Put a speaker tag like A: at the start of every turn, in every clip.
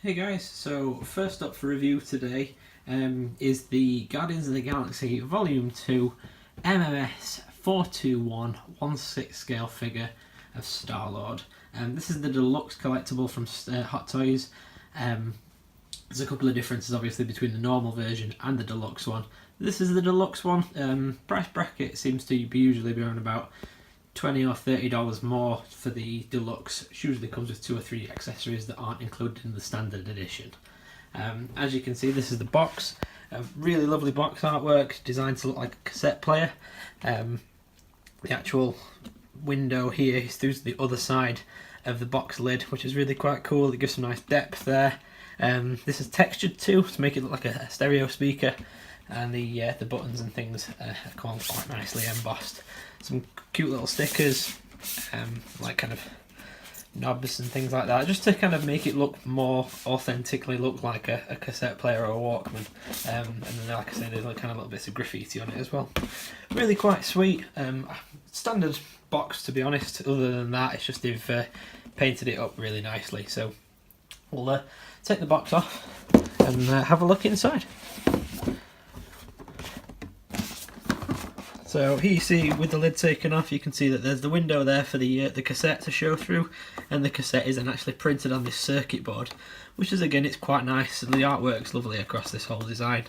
A: Hey guys, so first up for review today is the Guardians of the Galaxy Volume 2 MMS 421 1/6 scale figure of Starlord. This is the deluxe collectible from Hot Toys. There's a couple of differences obviously between the normal version and the deluxe one. This is the deluxe one. Price bracket seems to be usually around about $20 or $30 more for the deluxe. It usually comes with 2 or 3 accessories that aren't included in the standard edition. As you can see, this is the box. A really lovely box artwork designed to look like a cassette player. The actual window here is through to the other side of the box lid, which is really quite cool. It gives some nice depth there. This is textured too to make it look like a stereo speaker, and the buttons and things are quite nicely embossed. Some cute little stickers, like kind of knobs and things like that, just to kind of make it look more authentically look like a cassette player or a Walkman. And then, like I said, there's kind of little bits of graffiti on it as well. Really quite sweet. Standard box, to be honest. Other than that, it's just they've painted it up really nicely. So we'll take the box off and have a look inside. So here you see, with the lid taken off, you can see that there's the window there for the cassette to show through, and the cassette isn't actually printed on this circuit board, which is, again, it's quite nice. The artwork's lovely across this whole design.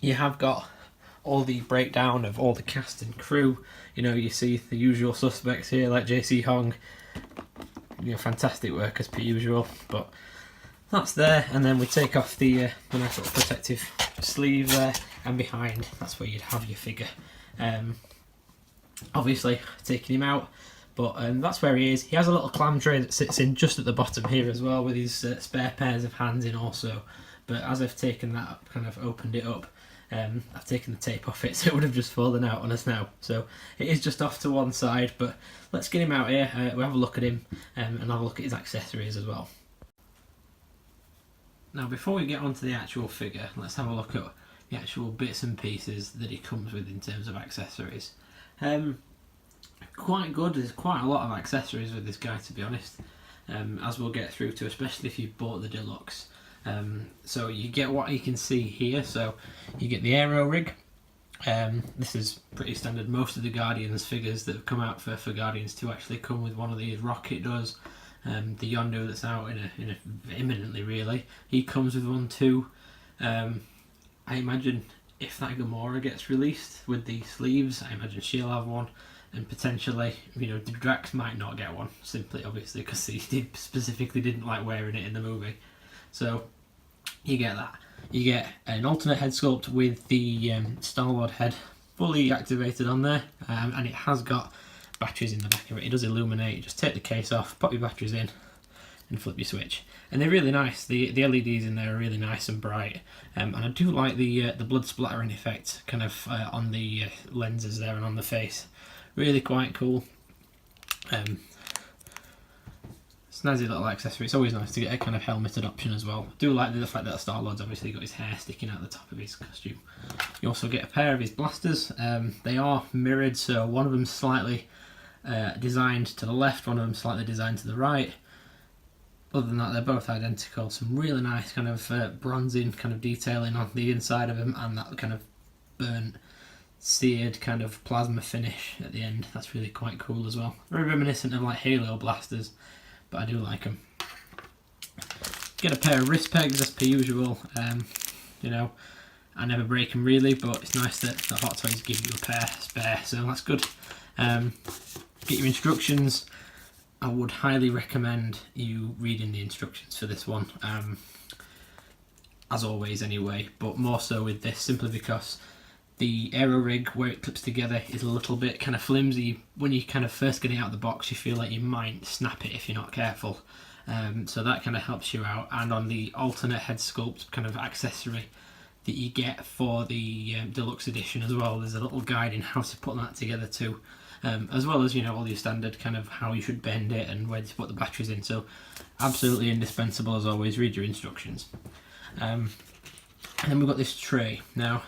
A: You have got all the breakdown of all the cast and crew. You know, you see the usual suspects here, like JC Hong. You know, fantastic work as per usual, but that's there. And then we take off the nice little protective sleeve there, and behind, that's where you'd have your figure. Obviously taking him out, but that's where he is. He has a little clam tray that sits in just at the bottom here as well, with his spare pairs of hands in also. But as I've taken that up, kind of opened it up, I've taken the tape off it, so it would have just fallen out on us now. So it is just off to one side, but let's get him out here. We'll have a look at him and have a look at his accessories as well. Now, before we get onto the actual figure, let's have a look at the actual bits and pieces that he comes with in terms of accessories. Quite good. There's quite a lot of accessories with this guy, to be honest, as we'll get through to, especially if you've bought the deluxe. So you get what you can see here. So you get the aero rig. This is pretty standard. Most of the Guardians figures that have come out for Guardians 2 actually come with one of these. Rocket does. The Yondu that's out imminently, really, he comes with one too. I imagine if that Gamora gets released with the sleeves, I imagine she'll have one, and potentially, you know, the Drax might not get one, simply obviously because he specifically didn't like wearing it in the movie. So you get that. You get an alternate head sculpt with the Starlord head fully activated on there, and it has got batteries in the back of it. It does illuminate. Just take the case off, pop your batteries in, and flip your switch. And they're really nice. The LEDs in there are really nice and bright. And I do like the blood splattering effect kind of on the lenses there and on the face. Really quite cool. Snazzy little accessory. It's always nice to get a kind of helmeted option as well. I do like the fact that Starlord's obviously got his hair sticking out the top of his costume. You also get a pair of his blasters. They are mirrored, so one of them's slightly designed to the left, one of them slightly designed to the right. Other than that, they're both identical. Some really nice kind of bronzing kind of detailing on the inside of them, and that kind of burnt, seared kind of plasma finish at the end. That's really quite cool as well. Very reminiscent of like Halo blasters, but I do like them. Get a pair of wrist pegs as per usual. You know, I never break them really, but it's nice that the Hot Toys give you a pair spare, so that's good. Get your instructions. I would highly recommend you reading the instructions for this one, as always anyway, but more so with this, simply because the aero rig, where it clips together, is a little bit kind of flimsy. When you kind of first get it out of the box, you feel like you might snap it if you're not careful. So that kind of helps you out. And on the alternate head sculpt kind of accessory that you get for the deluxe edition as well, there's a little guide in how to put that together too. As well as, you know, all your standard kind of how you should bend it and where to put the batteries in. So absolutely indispensable as always. Read your instructions. And then we've got this tray. Now,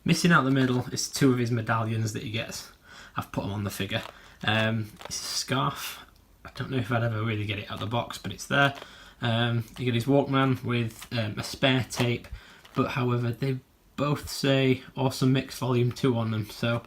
A: missing out the middle is 2 of his medallions that he gets. I've put them on the figure. It's a scarf. I don't know if I'd ever really get it out of the box, but it's there. You get his Walkman with a spare tape, but however they both say Awesome Mix Volume 2 on them, so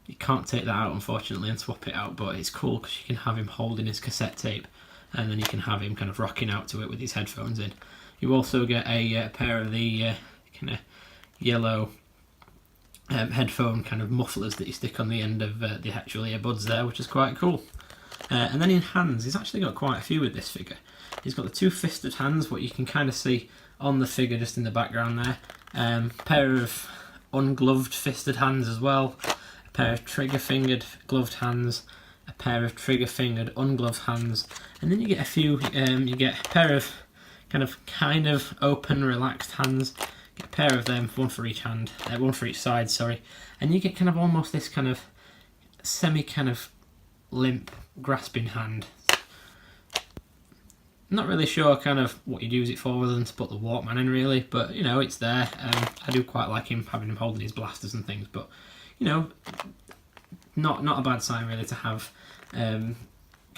A: you can't take that out unfortunately and swap it out, but it's cool because you can have him holding his cassette tape and then you can have him kind of rocking out to it with his headphones in. You also get a pair of the kind of yellow headphone kind of mufflers that you stick on the end of the actual earbuds there, which is quite cool. And then in hands, he's actually got quite a few with this figure. He's got the two fisted hands, what you can kind of see on the figure just in the background there. Pair of ungloved fisted hands as well. A pair of trigger-fingered gloved hands. A pair of trigger-fingered ungloved hands. And then you get a few, you get a pair of kind of open, relaxed hands. Get a pair of them, one for each hand, one for each side, sorry. And you get kind of almost this kind of limp, grasping hand. Not really sure kind of what you'd use it for other than to put the Walkman in really, but you know, it's there. I do quite like having him holding his blasters and things, but you know, not a bad sign really to have kind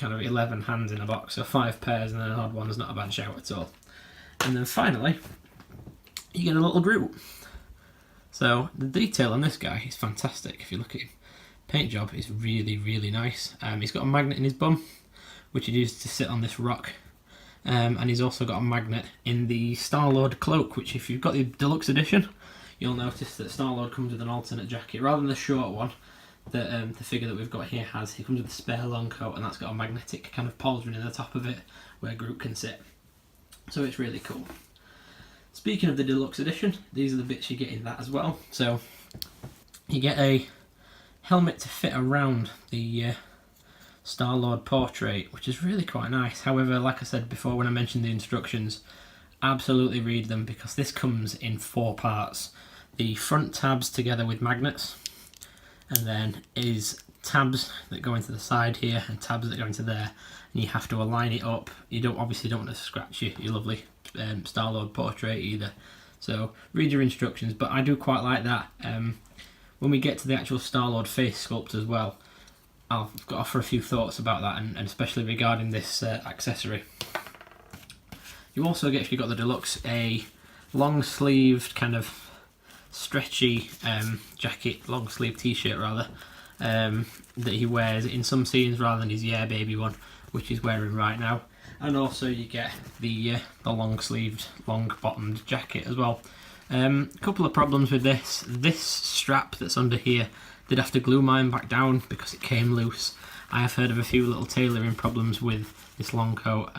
A: of 11 hands in a box, so 5 pairs and then an odd one is not a bad shout at all. And then finally, you get a little Groot. So the detail on this guy is fantastic if you look at him. Paint job is really, really nice. He's got a magnet in his bum, which he uses to sit on this rock. And he's also got a magnet in the Starlord cloak, which if you've got the Deluxe edition, you'll notice that Starlord comes with an alternate jacket. Rather than the short one that the figure that we've got here has, he comes with a spare long coat, and that's got a magnetic kind of pauldron in the top of it where Groot can sit. So it's really cool. Speaking of the Deluxe edition, these are the bits you get in that as well. So you get a helmet to fit around the Starlord portrait, which is really quite nice. However, like I said before when I mentioned the instructions, absolutely read them because this comes in 4 parts. The front tabs together with magnets, and then is tabs that go into the side here and tabs that go into there, and you have to align it up. You obviously don't want to scratch your lovely Starlord portrait either. So read your instructions, but I do quite like that. When we get to the actual Starlord face sculpt as well, I've got to offer a few thoughts about that, and especially regarding this accessory. You also get, if you've got the Deluxe, a long-sleeved kind of stretchy jacket, long-sleeve t-shirt rather, that he wears in some scenes rather than his Yeah Baby one, which he's wearing right now. And also you get the long-sleeved, long-bottomed jacket as well. A couple of problems with this. This strap that's under here, did have to glue mine back down because it came loose. I have heard of a few little tailoring problems with this long coat.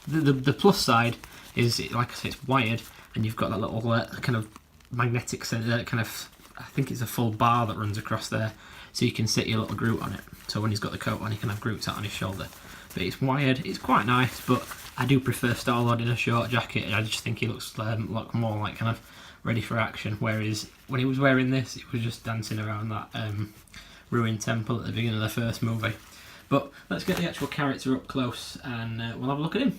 A: The plus side is, like I say, it's wired, and you've got that little kind of magnetic kind of, I think it's a full bar that runs across there, so you can sit your little Groot on it. So when he's got the coat on, he can have Groot sat on his shoulder. But it's wired, it's quite nice, but I do prefer Starlord in a short jacket. I just think he looks more like kind of ready for action, whereas when he was wearing this, he was just dancing around that ruined temple at the beginning of the first movie. But let's get the actual character up close and we'll have a look at him.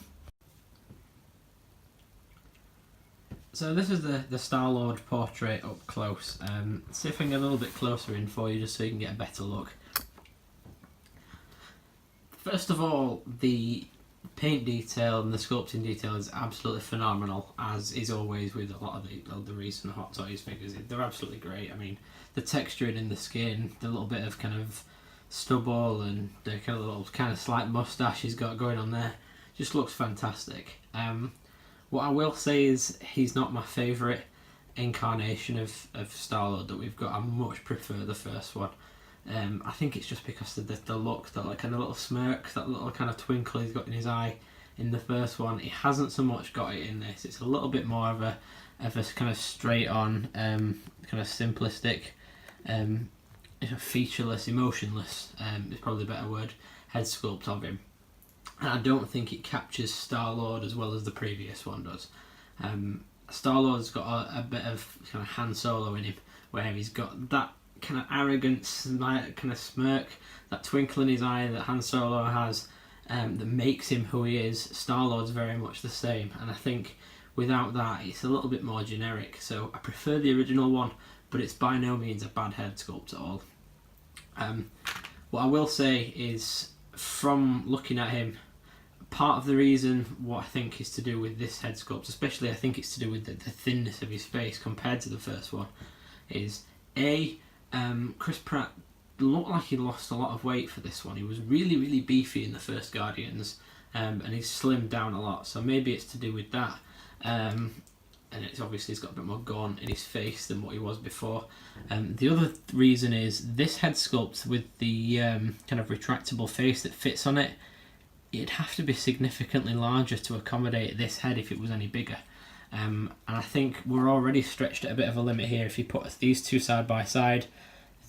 A: So this is the Starlord portrait up close. See if I can get a little bit closer in for you just so you can get a better look. First of all, the paint detail and the sculpting detail is absolutely phenomenal, as is always with a lot of the recent Hot Toys figures. They're absolutely great. I mean, the texturing in the skin, the little bit of kind of stubble and the kind of little kind of slight moustache he's got going on there, just looks fantastic. What I will say is he's not my favourite incarnation of Starlord that we've got. I much prefer the first one. I think it's just because of the look, that like kind of little smirk, that little kind of twinkle he's got in his eye in the first one. He hasn't so much got it in this. It's a little bit more of a kind of straight on, kind of simplistic, featureless, emotionless, is probably the better word, head sculpt of him. And I don't think it captures Starlord as well as the previous one does. Starlord's got a bit of kind of Han Solo in him, where he's got that kind of arrogance, kind of smirk, that twinkle in his eye that Han Solo has, that makes him who he is. Starlord's very much the same, and I think without that it's a little bit more generic. So I prefer the original one, but it's by no means a bad head sculpt at all. What I will say is, from looking at him part of the reason, what I think is to do with this head sculpt, especially I think it's to do with the thinness of his face compared to the first one, is Chris Pratt looked like he lost a lot of weight for this one. He was really beefy in the first Guardians, and he's slimmed down a lot, so maybe it's to do with that. And it's obviously he's got a bit more gaunt in his face than what he was before. The other reason is this head sculpt with the kind of retractable face that fits on it, it'd have to be significantly larger to accommodate this head if it was any bigger. And I think we're already stretched at a bit of a limit here. If you put these two side by side,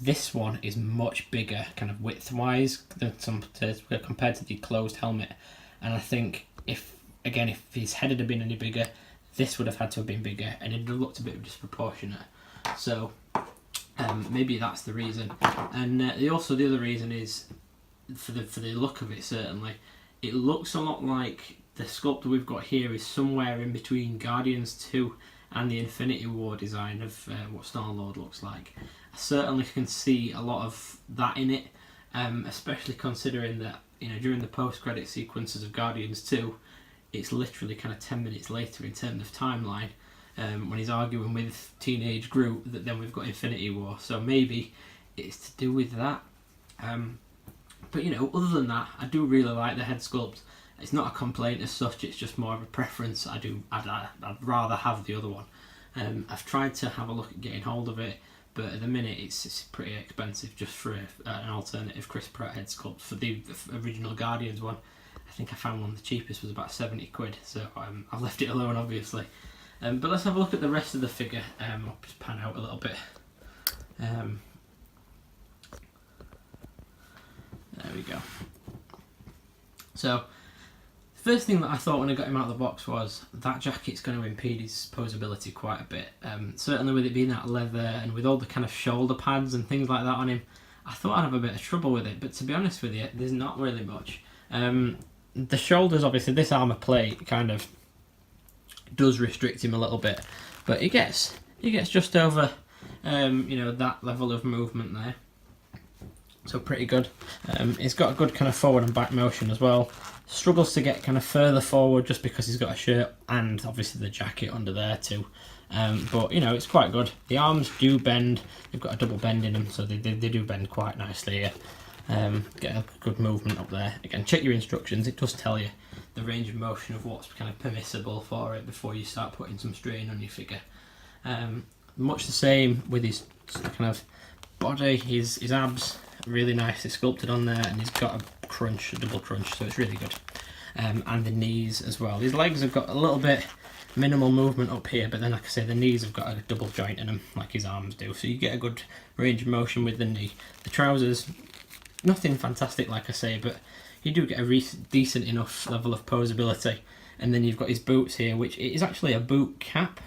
A: this one is much bigger kind of width-wise compared to the closed helmet. And I think if his head had been any bigger, this would have had to have been bigger, and it'd have looked a bit disproportionate. So maybe that's the reason. And also the other reason is for the look of it. Certainly, it looks a lot like the sculpt we've got here is somewhere in between Guardians 2 and the Infinity War design of what Starlord looks like. I certainly can see a lot of that in it, especially considering that during the post-credit sequences of Guardians 2, it's literally kind of 10 minutes later in terms of timeline, when he's arguing with teenage Groot, that then we've got Infinity War. So maybe it's to do with that. But other than that, I do really like the head sculpt. It's not a complaint as such, it's just more of a preference. I'd rather have the other one. I've tried to have a look at getting hold of it, but at the minute it's pretty expensive just for an alternative Chris Pratt head sculpt. For the original Guardians one, I think I found one the cheapest was about 70 quid, so I've left it alone obviously. But let's have a look at the rest of the figure. I'll just pan out a little bit. There we go. So, the first thing that I thought when I got him out of the box was that jacket's going to impede his posability quite a bit. Certainly with it being that leather and with all the kind of shoulder pads and things like that on him, I thought I'd have a bit of trouble with it, but to be honest with you, there's not really much. The shoulders, obviously, this armour plate kind of does restrict him a little bit, but he gets just over that level of movement there. So pretty good. He's got a good kind of forward and back motion as well. Struggles to get kind of further forward just because he's got a shirt and obviously the jacket under there too. But it's quite good. The arms do bend. They've got a double bend in them, so they do bend quite nicely here. Get a good movement up there. Again, check your instructions. It does tell you the range of motion of what's kind of permissible for it before you start putting some strain on your figure. Much the same with his kind of body, his abs. Really nicely sculpted on there, and he's got a double crunch, so it's really good. And the knees as well. His legs have got a little bit minimal movement up here, but then like I say, the knees have got a double joint in them like his arms do, so you get a good range of motion with the knee. The trousers, nothing fantastic like I say, but you do get a decent enough level of posability. And then you've got his boots here, which is actually a boot cap.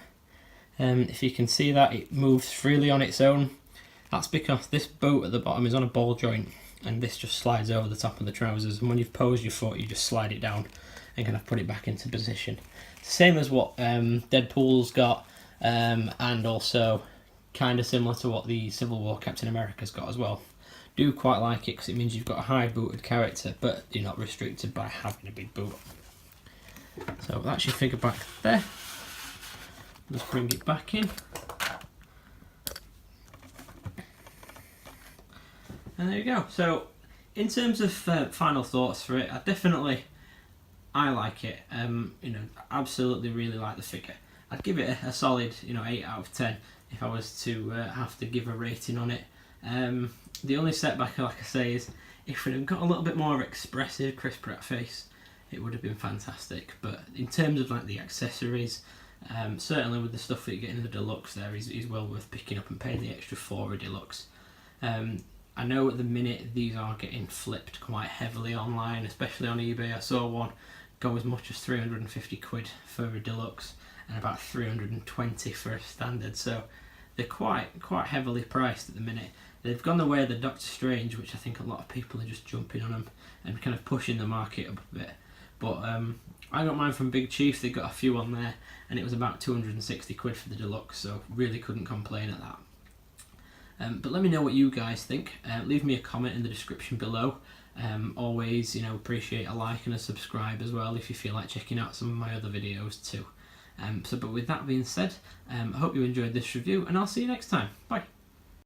A: If you can see that, it moves freely on its own. That's because this boot at the bottom is on a ball joint, and this just slides over the top of the trousers, and when you've posed your foot you just slide it down and kind of put it back into position. Same as what Deadpool's got, and also kind of similar to what the Civil War Captain America's got as well. Do quite like it because it means you've got a high booted character, but you're not restricted by having a big boot. So that's your figure back there. Let's bring it back in. And there you go. So, in terms of final thoughts for it, I like it. Absolutely really like the figure. I'd give it a solid, 8 out of 10 if I was to have to give a rating on it. The only setback, like I say, is if it had got a little bit more expressive Chris Pratt face, it would have been fantastic. But in terms of like the accessories, certainly with the stuff that you get in the Deluxe, there is well worth picking up and paying the extra for a Deluxe. I know at the minute these are getting flipped quite heavily online, especially on eBay. I saw one go as much as 350 quid for a Deluxe and about 320 for a standard, so they're quite heavily priced at the minute. They've gone the way of the Doctor Strange, which I think a lot of people are just jumping on them and kind of pushing the market up a bit. But I got mine from Big Chief. They got a few on there and it was about 260 quid for the Deluxe, so really couldn't complain at that. But let me know what you guys think. Leave me a comment in the description below. Always, appreciate a like and a subscribe as well if you feel like checking out some of my other videos too. But with that being said, I hope you enjoyed this review, and I'll see you next time. Bye.